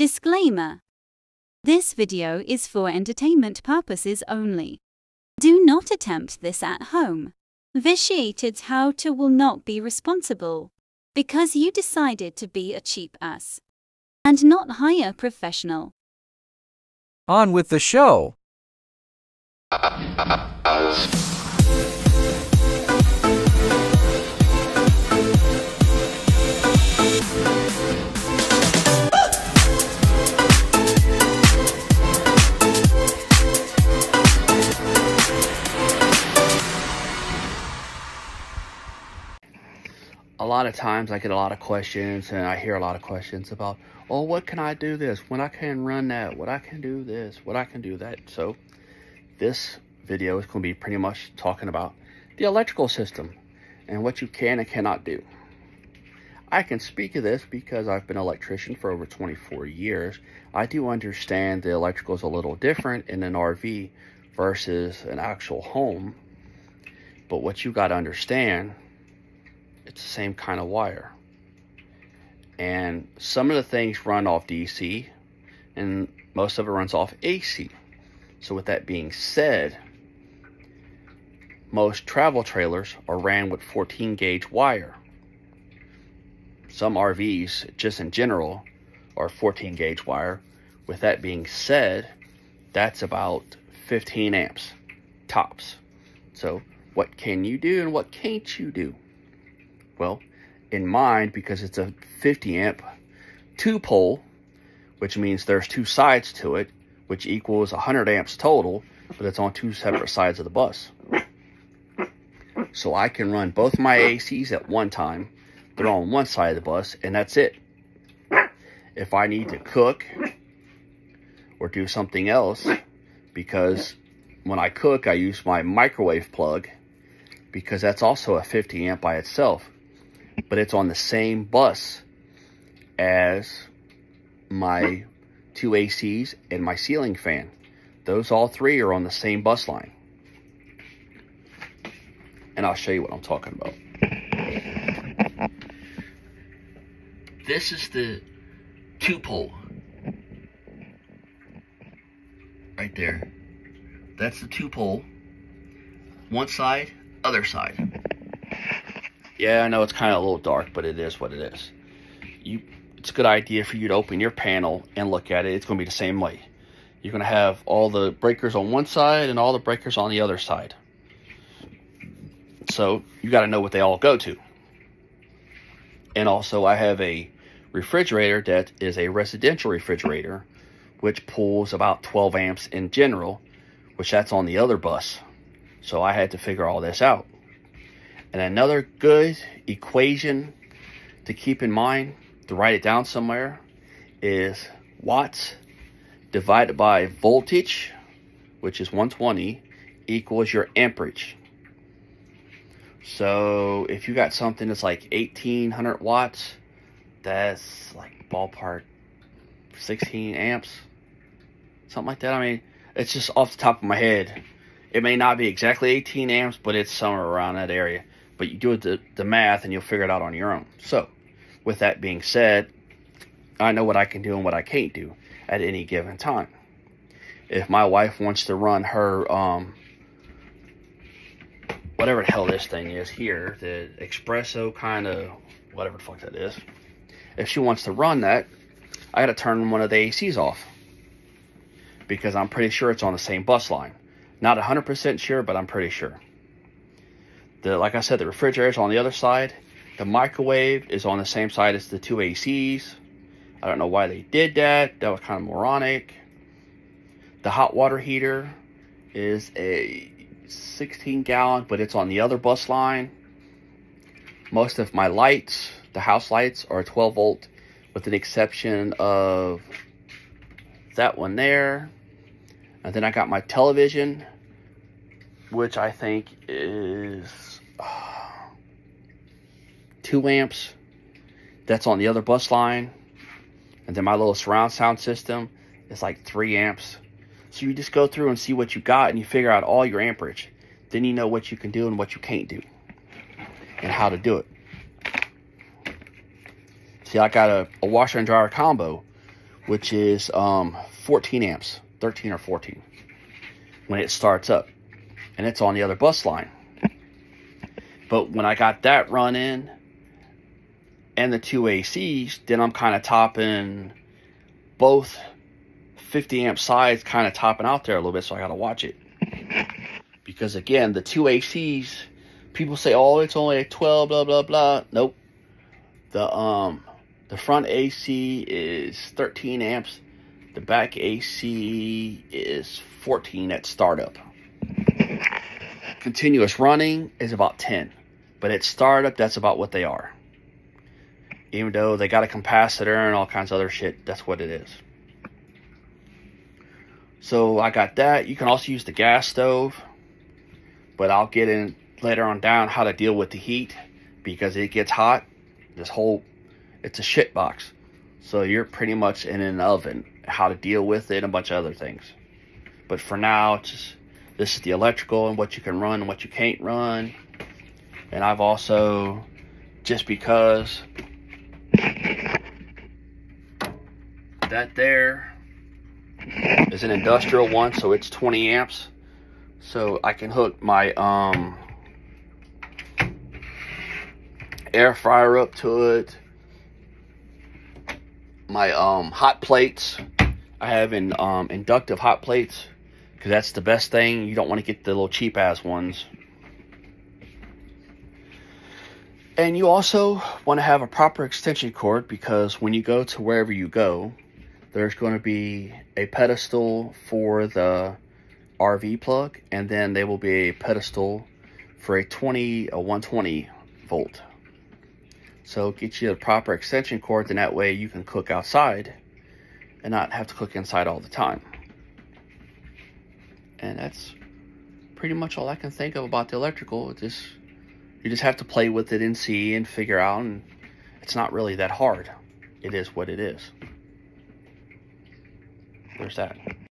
Disclaimer. This video is for entertainment purposes only. Do not attempt this at home. Vitiated how to will not be responsible because you decided to be a cheap ass and not hire a professional. On with the show. A lot of times I get a lot of questions, and I hear a lot of questions about, oh, what can I do this, when I can run that, what I can do this, what I can do that. So this video is going to be pretty much talking about the electrical system and what you can and cannot do. I can speak of this because I've been an electrician for over 24 years. I do understand the electrical is a little different in an RV versus an actual home. But what you got to understand, it's the same kind of wire. And some of the things run off DC and most of it runs off AC. So with that being said, most travel trailers are ran with 14 gauge wire. Some RVs, just in general, are 14 gauge wire. With that being said, that's about 15 amps tops. So what can you do and what can't you do? Well, in mine, because it's a 50 amp 2-pole, which means there's two sides to it, which equals 100 amps total, but it's on two separate sides of the bus. So I can run both my ACs at one time. They're on one side of the bus, and that's it. If I need to cook or do something else, because when I cook, I use my microwave plug, because that's also a 50 amp by itself. But it's on the same bus as my two ACs and my ceiling fan. Those all three are on the same bus line. And I'll show you what I'm talking about. This is the 2-pole. Right there. That's the 2-pole. One side, other side. Yeah, I know it's kind of a little dark, but it is what it is. It's a good idea for you to open your panel and look at it. It's going to be the same way. You're going to have all the breakers on one side and all the breakers on the other side. So you got to know what they all go to. And also I have a refrigerator that is a residential refrigerator, which pulls about 12 amps in general, which that's on the other bus. So I had to figure all this out. And another good equation to keep in mind, to write it down somewhere, is watts divided by voltage, which is 120, equals your amperage. So if you got something that's like 1800 watts, that's like ballpark 16 amps, something like that. I mean, it's just off the top of my head. It may not be exactly 18 amps, but it's somewhere around that area. But you do the math and you'll figure it out on your own. So with that being said, I know what I can do and what I can't do at any given time. If my wife wants to run her, whatever the hell this thing is here, the espresso kind of, whatever the fuck that is. If she wants to run that, I got to turn one of the ACs off. Because I'm pretty sure it's on the same bus line. Not 100% sure, but I'm pretty sure. Like I said, the refrigerator's on the other side. The microwave is on the same side as the two ACs. I don't know why they did that. That was kind of moronic. The hot water heater is a 16-gallon, but it's on the other bus line. Most of my lights, the house lights, are 12 volt, with the exception of that one there. And then I got my television, which I think is 2 amps. That's on the other bus line. And then my little surround sound system is like 3 amps. So you just go through and see what you got and you figure out all your amperage. Then you know what you can do and what you can't do. And how to do it. See, I got a washer and dryer combo, which is 14 amps, 13 or 14, when it starts up, and it's on the other bus line. But when I got that running and the two ACs, then I'm kind of topping both 50 amp sides, kind of topping out there a little bit, so I got to watch it. Because again, the two ACs, people say, oh, it's only a 12, blah, blah, blah. Nope. The front AC is 13 amps. The back AC is 14 at startup. Continuous running is about 10. But at startup, that's about what they are. Even though they got a capacitor and all kinds of other shit, that's what it is. So I got that. You can also use the gas stove. But I'll get in later on down how to deal with the heat. Because it gets hot. It's a shit box. So you're pretty much in an oven. How to deal with it and a bunch of other things. But for now, this is the electrical and what you can run and what you can't run. And I've also, just because that there is an industrial one, so it's 20 amps. So I can hook my air fryer up to it. My hot plates, I have inductive hot plates, because that's the best thing. You don't want to get the little cheap ass ones. And you also want to have a proper extension cord, because when you go to wherever you go, there's going to be a pedestal for the RV plug, and then there will be a pedestal for a 120 volt. So get you a proper extension cord, and that way you can cook outside and not have to cook inside all the time. And that's pretty much all I can think of about the electrical. You just have to play with it and see and figure out, and it's not really that hard. It is what it is. There's that.